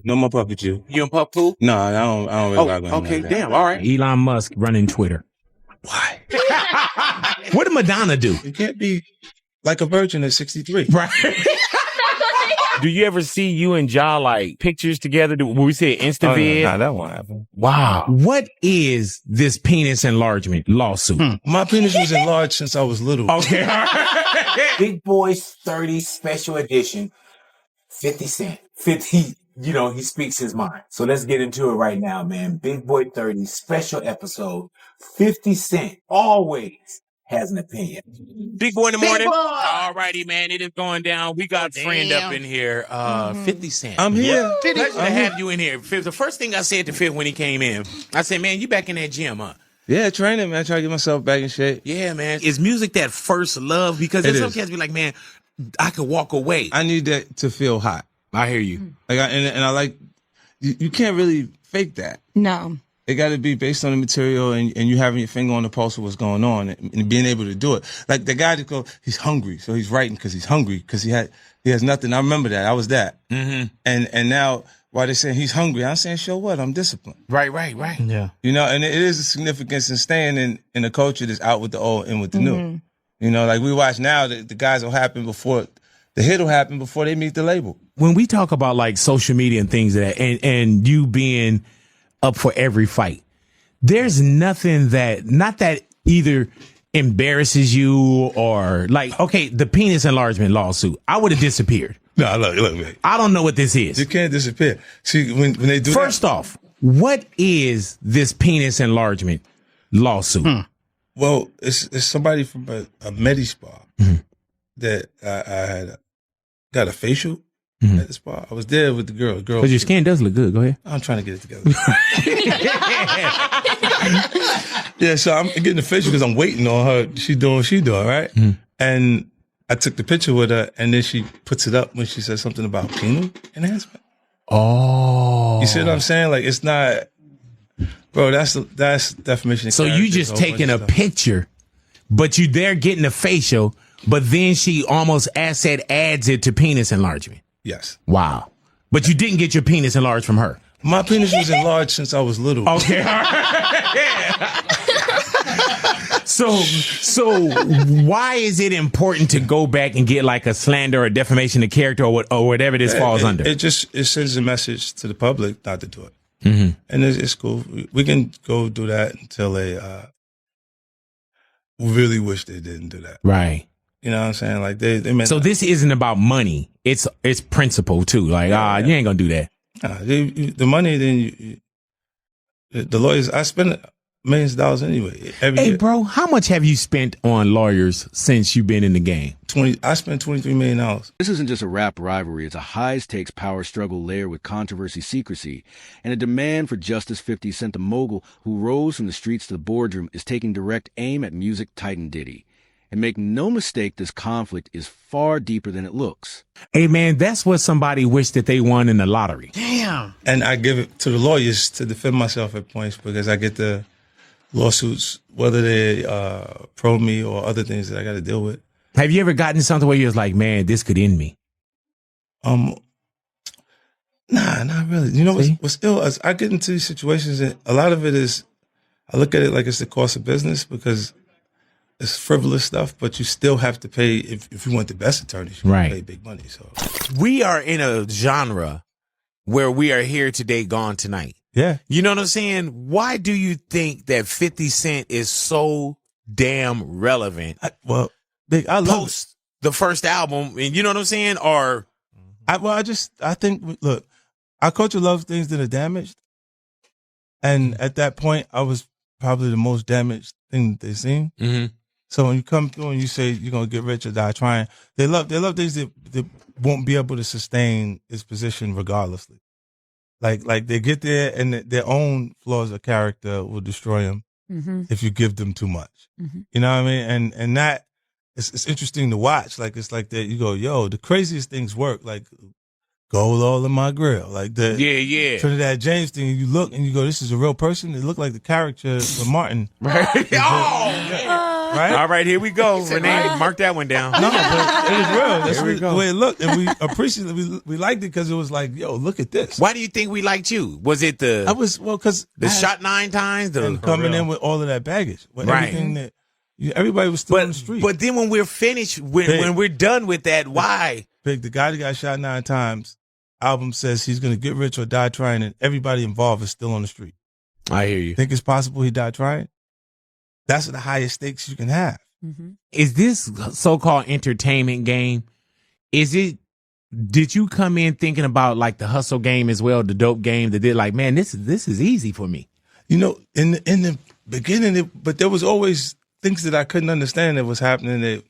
No more puppet you. You and Puff Pooh? No, I don't really rock with him okay, like that. damn, all right. Elon Musk running Twitter. Why? What did Madonna do? You can't be like a virgin at 63. Right. Do you ever see you and Ja like pictures together? When we say Instavid? Nah, that won't happen. Wow. What is this penis enlargement lawsuit? My penis was enlarged since I was little. Okay. Big Boys 30 special edition, 50 Cent. 50, he speaks his mind. So let's get into it right now, man. Big Boy 30 special episode, 50 Cent always has an opinion. Big Boy in the morning. All righty, man. It is going down. We got friend up in here, 50 Cent. I'm here. Pleasure to have you in here. The first thing I said to Fifth when he came in, I said, man, you back in that gym, huh? Yeah, training, man. Try to get myself back in shape. Yeah, man. Is music that first love? Because there's some cats be like, man, I could walk away. I need that to feel hot. I hear you. Like, I like, you can't really fake that. No. It got to be based on the material and you having your finger on the pulse of what's going on and being able to do it. Like the guy that he's hungry, so he's writing because he's hungry because he has nothing. I remember that. I was that. Mm-hmm. And now while they're saying he's hungry, I'm saying, show what? I'm disciplined. Right. Yeah. And it is a significance in staying in a culture that's out with the old and with the new. Like we watch now, the guys will happen before, the hit will happen before they meet the label. When we talk about like social media and things like that, and you being up for every fight, there's nothing not that either embarrasses you or like, okay, the penis enlargement lawsuit, I would have disappeared. No, look, man. I don't know what this is. You can't disappear. See, when they do First off, what is this penis enlargement lawsuit? Well, it's somebody from a Medi spa that I had got a facial at the spa. I was there with the girl. Because your skin does look good. Go ahead. I'm trying to get it together. Yeah, so I'm getting the facial because I'm waiting on her. She doing what she doing, right? And I took the picture with her, and then she puts it up when she says something about penile enhancement. Oh. You see what I'm saying? Like, it's not, bro, that's defamation of So character, you just a whole taking bunch a of stuff. picture, but you there getting a facial, but then she almost adds it to penis enlargement. Yes. Wow. But you didn't get your penis enlarged from her. My penis was enlarged since I was little. Okay. So why is it important to go back and get like a slander or defamation of character or whatever this falls under? It sends a message to the public not to do it. And it's cool. We can go do that until they really wish they didn't do that. Right. You know what I'm saying? Like they meant. So this isn't about money. It's principle too. Like, you ain't gonna do that. The money, then the lawyers. I spend millions of dollars anyway every year. Bro, how much have you spent on lawyers since you've been in the game? I spent $23 million. This isn't just a rap rivalry. It's a high-stakes power struggle layered with controversy, secrecy, and a demand for justice. 50 Cent, the mogul who rose from the streets to the boardroom, is taking direct aim at music titan Diddy. And make no mistake, this conflict is far deeper than it looks. Hey, man, that's what somebody wished that they won in the lottery. Damn. And I give it to the lawyers to defend myself at points because I get the lawsuits, whether they pro me or other things that I got to deal with. Have you ever gotten something where you was like, man, this could end me? Nah, not really. You know what's ill is I get into these situations and a lot of it is, I look at it like it's the cost of business because it's frivolous stuff, but you still have to pay, if you want the best attorneys, you pay big money. So We are in a genre where we are here today, gone tonight. yeah. You know what I'm saying? Why do you think that 50 Cent is so damn relevant I love post the first album? And you know what I'm saying? Or I think, look, our culture loves things that are damaged. And at that point, I was probably the most damaged thing that they've seen. So when you come through and you say you're going to get rich or die trying, they love things that won't be able to sustain its position regardlessly. Like they get there and their own flaws of character will destroy them if you give them too much. You know what I mean? And that, it's interesting to watch. Like, it's like that you go, yo, the craziest things work. Like gold all in my grill. Like the Trinidad James thing. You look and you go, this is a real person. It looked like the character from Martin. right? Right? All right, here we go. Renee, mark that one down. No, but it was real. That's Here we go. the way it looked. And we appreciated it. We liked it because it was like, yo, look at this. Why do you think we liked you? Was it because the shot 9 times? And coming in with all of that baggage. With right. Everything that, everybody was still on the street. But then when we're finished, when we're done with that, why? Big, the guy that got shot 9 times, album says he's going to get rich or die trying, and everybody involved is still on the street. I hear you. Think it's possible he died trying? That's the highest stakes you can have. Mm-hmm. Is this so-called entertainment game? Did you come in thinking about like the hustle game as well, the dope game that did like, man, this is easy for me? In the beginning, but there was always things that I couldn't understand that was happening. It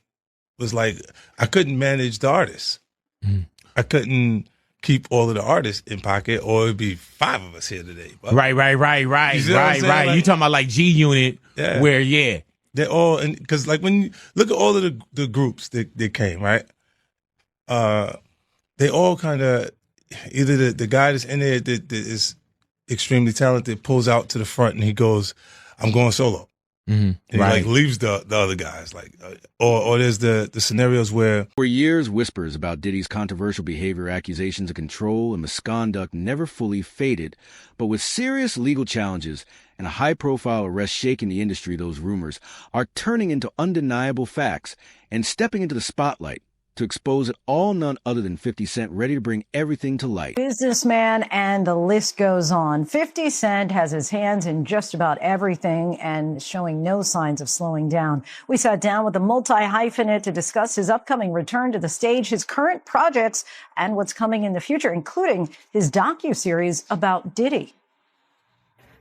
was like, I couldn't manage the artists. Mm. I couldn't keep all of the artists in pocket, or it'd be 5 of us here today. But, right. You talking about like G Unit, where they're all, and because like when you look at all of the groups that came, right? They all kind of either the guy that's in there that is extremely talented pulls out to the front and he goes, "I'm going solo." Mm-hmm. And he like leaves the other guys, like, or there's the scenarios where for years whispers about Diddy's controversial behavior, accusations of control and misconduct never fully faded, but with serious legal challenges and a high-profile arrest shaking the industry, those rumors are turning into undeniable facts and stepping into the spotlight to expose it all, none other than 50 Cent, ready to bring everything to light. Businessman, and the list goes on. 50 Cent has his hands in just about everything and showing no signs of slowing down. We sat down with the multi-hyphenate to discuss his upcoming return to the stage, his current projects, and what's coming in the future, including his docuseries about Diddy.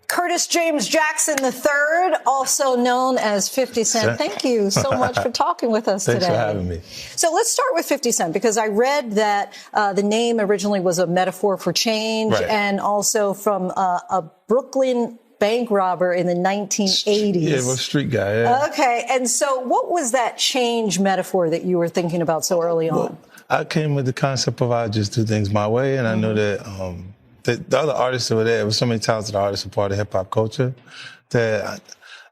Curtis James Jackson III, also known as 50 Cent. Thank you so much for talking with us today. Thanks for having me. So let's start with 50 Cent, because I read that the name originally was a metaphor for change, and also from a Brooklyn bank robber in the 1980s. Yeah, well, street guy, yeah. Okay, and so what was that change metaphor that you were thinking about so early on? I came with the concept of I just do things my way, and I know that the other artists that were there was so many talented artists, a part of hip-hop culture, that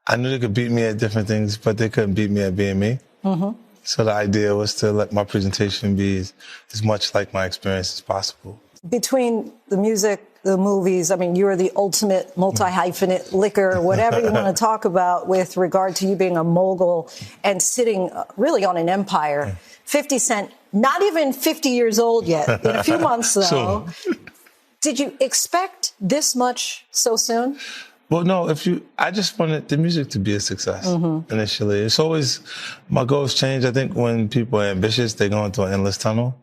I knew they could beat me at different things, but they couldn't beat me at being me. Mm-hmm. So the idea was to let my presentation be as much like my experience as possible. Between the music, the movies, I mean, you're the ultimate multi-hyphenate liquor, whatever you want to talk about with regard to you being a mogul and sitting really on an empire. 50 Cent, not even 50 years old yet, in a few months though. Did you expect this much so soon? Well, no, I just wanted the music to be a success initially. It's always, my goals change. I think when people are ambitious, they go into an endless tunnel.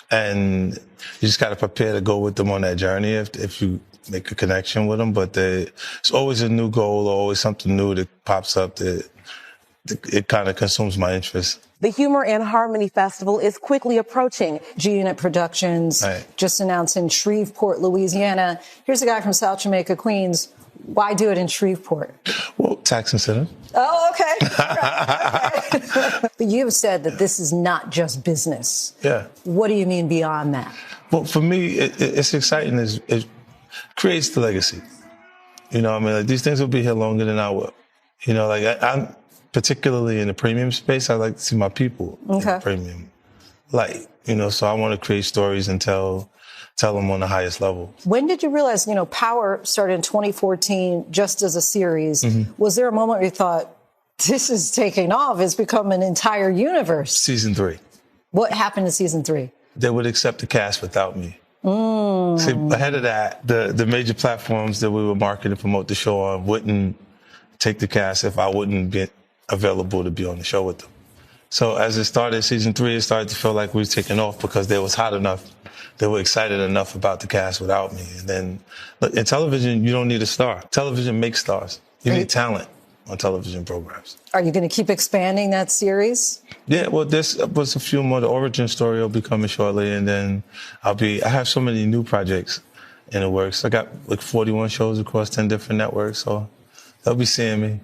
And you just got to prepare to go with them on that journey if you make a connection with them. But it's always a new goal, or always something new that pops up that it kind of consumes my interest. The Humor and Harmony Festival is quickly approaching. G-Unit Productions just announced in Shreveport, Louisiana. Here's a guy from South Jamaica, Queens. Why do it in Shreveport? Well, tax incentive. Oh, okay. Right. Okay. But you have said that this is not just business. Yeah. What do you mean beyond that? Well, for me, it's exciting. It creates the legacy. You know, I mean, like, these things will be here longer than I will. You know, like I'm particularly in the premium space, I like to see my people in the premium light, you know, so I want to create stories and tell them on the highest level. When did you realize, Power started in 2014 just as a series? Mm-hmm. Was there a moment where you thought, this is taking off, it's become an entire universe? Season 3. What happened in season 3? They would accept the cast without me. See, ahead of that, the major platforms that we would market and promote the show on wouldn't take the cast if I wouldn't be available to be on the show with them. So as it started, season 3, it started to feel like we were taking off because they was hot enough. They were excited enough about the cast without me. And then, look, in television, you don't need a star. Television makes stars. You need talent on television programs. Are you going to keep expanding that series? Yeah, well, this was a few more. The origin story will be coming shortly. And then I have so many new projects in the works. I got like 41 shows across 10 different networks. So they'll be seeing me.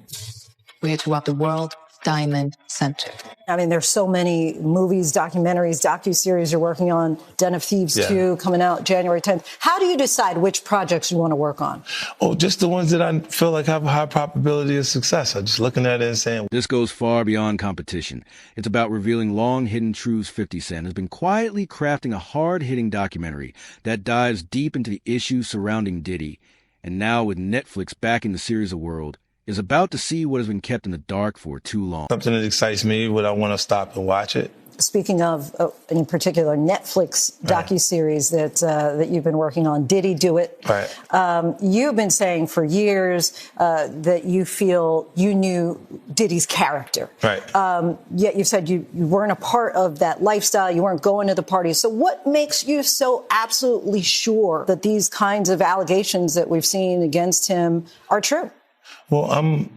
We're throughout the world, Diamond Center. I mean, there's so many movies, documentaries, docuseries you're working on. Den of Thieves 2 coming out January 10th. How do you decide which projects you want to work on? Oh, just the ones that I feel like have a high probability of success. I'm just looking at it and saying. This goes far beyond competition. It's about revealing long-hidden truths. 50 Cent has been quietly crafting a hard-hitting documentary that dives deep into the issues surrounding Diddy. And now with Netflix backing the series of world, is about to see what has been kept in the dark for too long. Something that excites me, would I want to stop and watch it? Speaking of, in particular, Netflix docuseries that you've been working on, Diddy Do It. Right. You've been saying for years that you feel you knew Diddy's character. Right. Yet you said you weren't a part of that lifestyle. You weren't going to the parties. So what makes you so absolutely sure that these kinds of allegations that we've seen against him are true? Well, I'm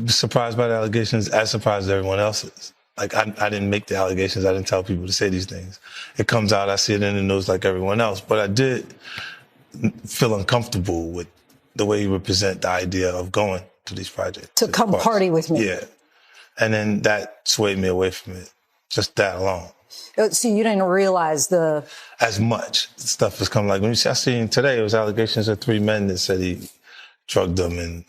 surprised by the allegations, as surprised as everyone else is. Like, I didn't make the allegations. I didn't tell people to say these things. It comes out, I see it in the news like everyone else. But I did feel uncomfortable with the way he would present the idea of going to these projects. To come party with me. Yeah. And then that swayed me away from it. Just that alone. So you didn't realize as much stuff has come. Like, when I seen today, it was allegations of 3 men that said he drugged them, and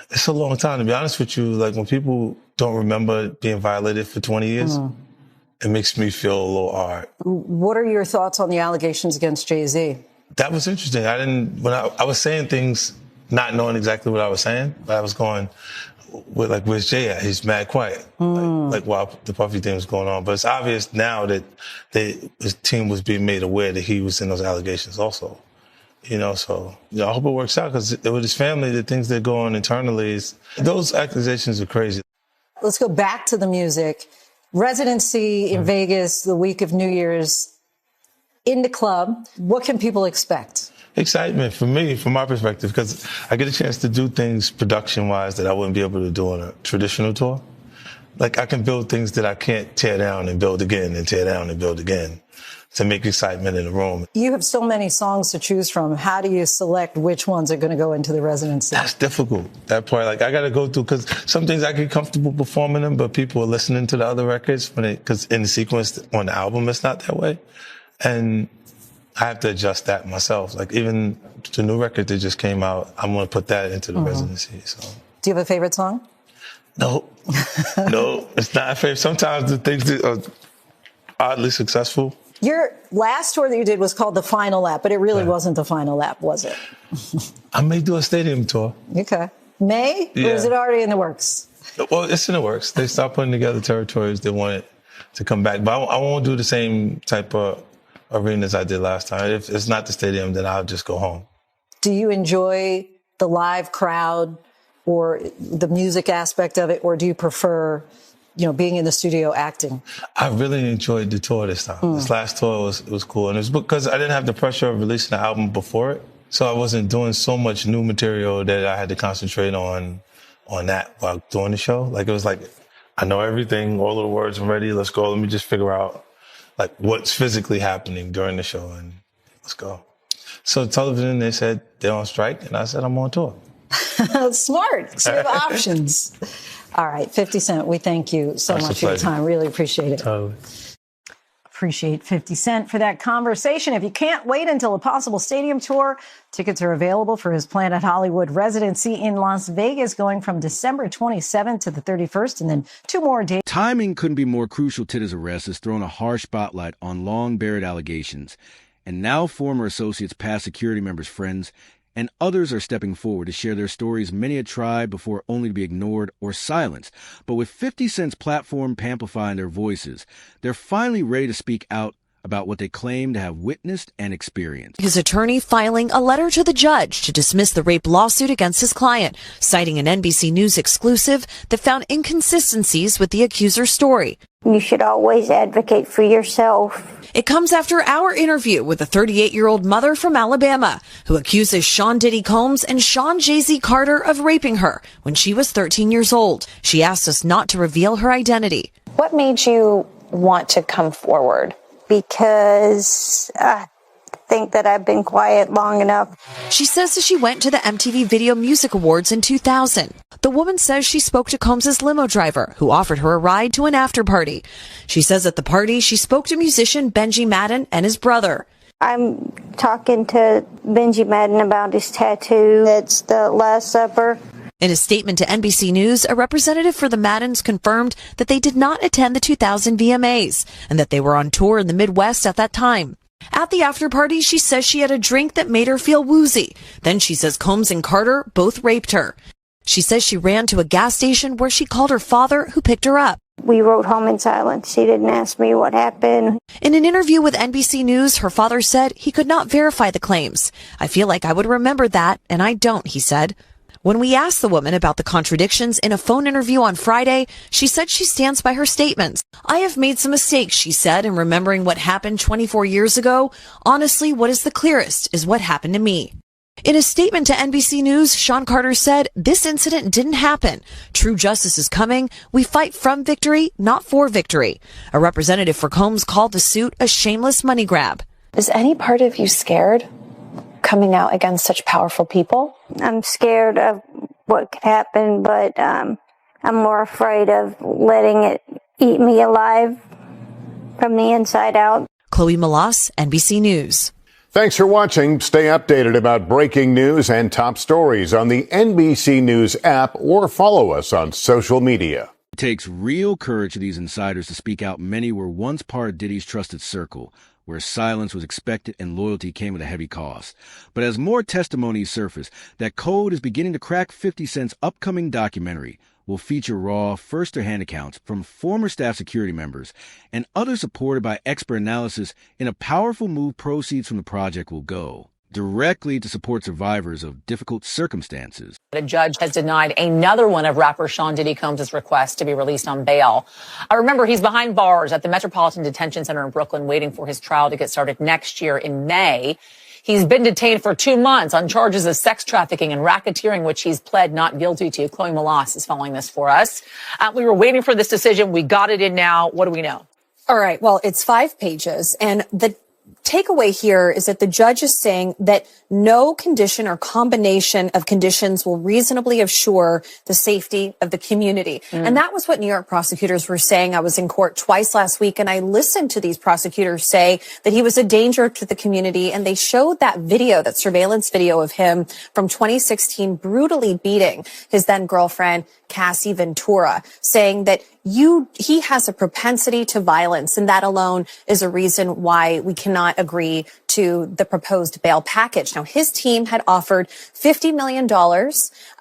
it's a long time, to be honest with you. Like, when people don't remember being violated for 20 years, it makes me feel a little hard. What are your thoughts on the allegations against Jay-Z? That was interesting. When I was saying things, not knowing exactly what I was saying, but I was going, where's Jay at? He's mad quiet. Like while the Puffy thing was going on. But it's obvious now that his team was being made aware that he was in those allegations also. So I hope it works out, because with his family, the things that go on internally, those accusations are crazy. Let's go back to the music. Residency in Vegas the week of New Year's in the club. What can people expect? Excitement for me, from my perspective, because I get a chance to do things production-wise that I wouldn't be able to do on a traditional tour. Like, I can build things that I can't tear down and build again and tear down and build again, to make excitement in the room. You have so many songs to choose from. How do you select which ones are going to go into the residency? That's difficult. That part, I got to go through, because some things I get comfortable performing them, but people are listening to the other records because in the sequence on the album, it's not that way. And I have to adjust that myself. Like, even the new record that just came out, I'm going to put that into the residency. So, do you have a favorite song? No, it's not a favorite. Sometimes the things that are oddly successful. Your last tour that you did was called The Final Lap, but it really wasn't The Final Lap, was it? I may do a stadium tour. Okay. May? Yeah. Or is it already in the works? Well, it's in the works. They start putting together territories. They want it to come back. But I won't do the same type of arenas I did last time. If it's not the stadium, then I'll just go home. Do you enjoy the live crowd or the music aspect of it, or do you prefer being in the studio acting? I really enjoyed the tour this time. This last tour was cool. And it was because I didn't have the pressure of releasing the album before it. So I wasn't doing so much new material that I had to concentrate on that while doing the show. Like, it was like, I know everything, all of the words are ready. Let's go. Let me just figure out what's physically happening during the show, and let's go. So television, they said they're on strike, and I said I'm on tour. Smart. So you have options. All right, 50 Cent, we thank you so much for your time. Really appreciate it. Totally. Appreciate 50 Cent for that conversation. If you can't wait until a possible stadium tour, tickets are available for his Planet Hollywood residency in Las Vegas, going from December 27th to the 31st, and then 2 more days. Timing couldn't be more crucial. Tiddy's arrest has thrown a harsh spotlight on long-buried allegations. And now former associates, past security members, friends, and others are stepping forward to share their stories many had tried before, only to be ignored or silenced. But with 50 Cent's platform amplifying their voices, they're finally ready to speak out about what they claim to have witnessed and experienced. His attorney filing a letter to the judge to dismiss the rape lawsuit against his client, citing an NBC News exclusive that found inconsistencies with the accuser's story. You should always advocate for yourself. It comes after our interview with a 38-year-old mother from Alabama who accuses Sean Diddy Combs and Sean Jay-Z Carter of raping her when she was 13 years old. She asked us not to reveal her identity. What made you want to come forward? Because I think that I've been quiet long enough. She says that she went to the MTV Video Music Awards in 2000. The woman says she spoke to Combs' limo driver, who offered her a ride to an after party. She says at the party she spoke to musician Benji Madden and his brother. I'm talking to Benji Madden about his tattoo. It's the Last Supper. In a statement to NBC News, a representative for the Maddens confirmed that they did not attend the 2000 VMAs and that they were on tour in the Midwest at that time. At the after party, she says she had a drink that made her feel woozy. Then she says Combs and Carter both raped her. She says she ran to a gas station where she called her father, who picked her up. We rode home in silence. She didn't ask me what happened. In an interview with NBC News, her father said he could not verify the claims. I feel like I would remember that, and I don't, he said. When we asked the woman about the contradictions in a phone interview on Friday, she said she stands by her statements. I have made some mistakes, she said, in remembering what happened 24 years ago. Honestly, what is the clearest is what happened to me. In a statement to NBC News, Sean Carter said, this incident didn't happen. True justice is coming. We fight from victory, not for victory. A representative for Combs called the suit a shameless money grab. Is any part of you scared coming out against such powerful people? I'm scared of what could happen, but I'm more afraid of letting it eat me alive from the inside out. Chloe Malas, NBC News. Thanks for watching. Stay updated about breaking news and top stories on the NBC News app or follow us on social media. It takes real courage for these insiders to speak out. Many were once part of Diddy's trusted circle, where silence was expected and loyalty came at a heavy cost. But as more testimonies surface, that code is beginning to crack. 50 Cent's upcoming documentary will feature raw, first-hand accounts from former staff security members and others supported by expert analysis. In a powerful move, proceeds from the project will go directly to support survivors of difficult circumstances. A judge has denied another one of rapper Sean Diddy Combs' requests to be released on bail. I remember he's behind bars at the Metropolitan Detention Center in Brooklyn, waiting for his trial to get started next year in May. He's been detained for 2 months on charges of sex trafficking and racketeering, which he's pled not guilty to. Chloe Malas is following this for us. We were waiting for this decision. We got it in now. What do we know? All right. Well, it's 5 pages, and the takeaway here is that the judge is saying that no condition or combination of conditions will reasonably assure the safety of the community. And that was what New York prosecutors were saying. I was in court twice last week, and I listened to these prosecutors say that he was a danger to the community. And they showed that video, that surveillance video of him from 2016, brutally beating his then girlfriend, Cassie Ventura, saying that he has a propensity to violence, and that alone is a reason why we cannot agree to the proposed bail package. Now, his team had offered $50 million,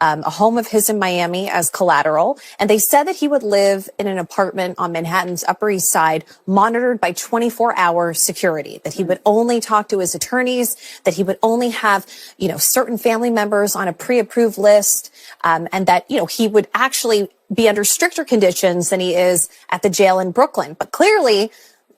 a home of his in Miami as collateral, and they said that he would live in an apartment on Manhattan's Upper East Side, monitored by 24-hour security, that he would only talk to his attorneys, that he would only have, certain family members on a pre-approved list, and that, he would actually be under stricter conditions than he is at the jail in Brooklyn. But clearly,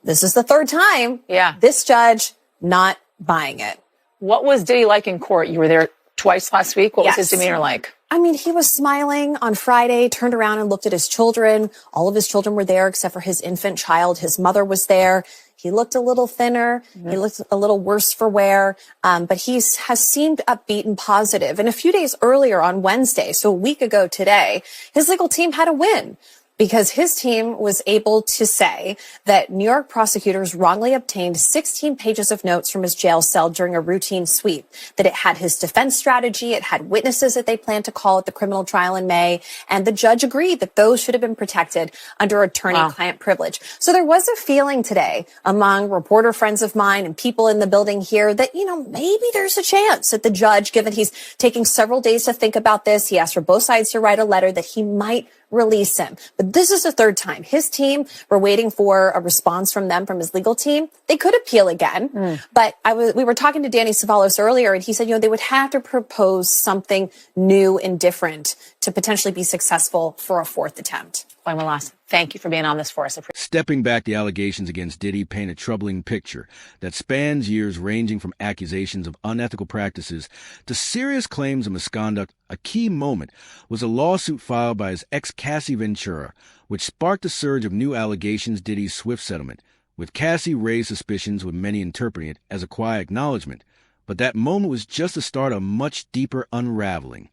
this is the third time. Yeah. This judge not buying it. What was Diddy like in court? You were there twice last week. What was his demeanor like? I mean, he was smiling on Friday, turned around and looked at his children. All of his children were there except for his infant child. His mother was there. He looked a little thinner. He looked a little worse for wear. But he has seemed upbeat and positive. And a few days earlier on Wednesday, so a week ago today, his legal team had a win, because his team was able to say that New York prosecutors wrongly obtained 16 pages of notes from his jail cell during a routine sweep, that it had his defense strategy, it had witnesses that they planned to call at the criminal trial in May, and the judge agreed that those should have been protected under attorney-client privilege. So there was a feeling today among reporter friends of mine and people in the building here that, maybe there's a chance that the judge, given he's taking several days to think about this, he asked for both sides to write a letter, that he might release him. But this is the third time. His team, we're waiting for a response from them, from his legal team. They could appeal again. But we were talking to Danny Savalos earlier, and he said, they would have to propose something new and different to potentially be successful for a fourth attempt. Chloe Malas, thank you for being on this for us. Stepping back, the allegations against Diddy paint a troubling picture that spans years, ranging from accusations of unethical practices to serious claims of misconduct. A key moment was a lawsuit filed by his ex Cassie Ventura, which sparked a surge of new allegations. Diddy's swift settlement with Cassie raised suspicions, with many interpreting it as a quiet acknowledgement. But that moment was just the start of much deeper unraveling.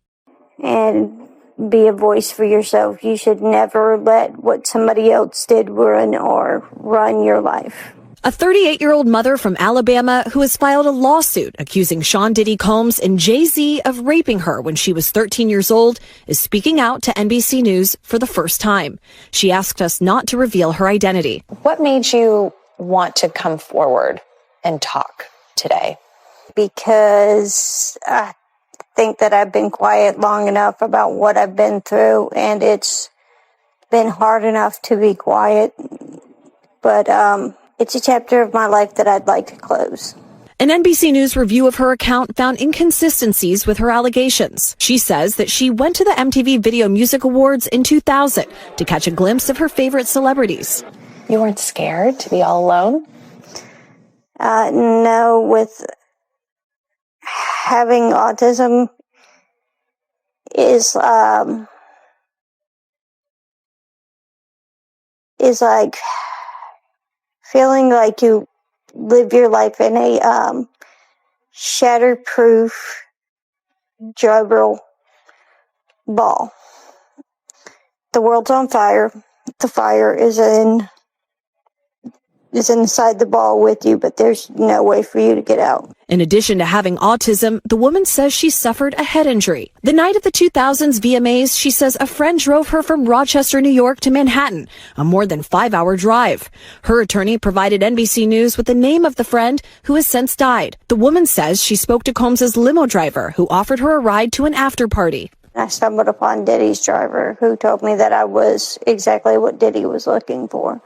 And be a voice for yourself. You should never let what somebody else did run your life. A 38-year-old mother from Alabama who has filed a lawsuit accusing Sean Diddy Combs and Jay-Z of raping her when she was 13 years old is speaking out to NBC News for the first time. She asked us not to reveal her identity. What made you want to come forward and talk today? Because I think that I've been quiet long enough about what I've been through, and it's been hard enough to be quiet. But it's a chapter of my life that I'd like to close. An NBC News review of her account found inconsistencies with her allegations. She says that she went to the MTV Video Music Awards in 2000 to catch a glimpse of her favorite celebrities. You weren't scared to be all alone? No, with having autism is like feeling like you live your life in a shatterproof juggle ball. The world's on fire. The fire is inside the ball with you, but there's no way for you to get out. In addition to having autism, the woman says she suffered a head injury. The night of the 2000s VMAs, she says a friend drove her from Rochester, New York to Manhattan, a more than 5-hour drive. Her attorney provided NBC News with the name of the friend who has since died. The woman says she spoke to Combs' limo driver who offered her a ride to an after party. I stumbled upon Diddy's driver who told me that I was exactly what Diddy was looking for.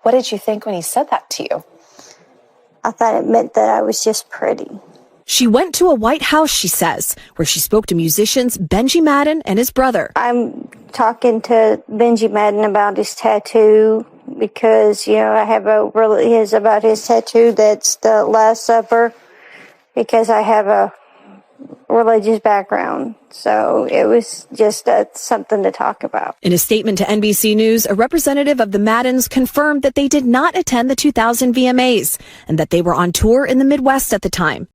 What did you think when he said that to you? I thought it meant that I was just pretty. She went to a White House, she says, where she spoke to musicians Benji Madden and his brother. I'm talking to Benji Madden about his tattoo because, I have about his tattoo that's the Last Supper because I have a religious background. So it was just something to talk about. In a statement to NBC News, a representative of the Maddens confirmed that they did not attend the 2000 VMAs and that they were on tour in the Midwest at the time.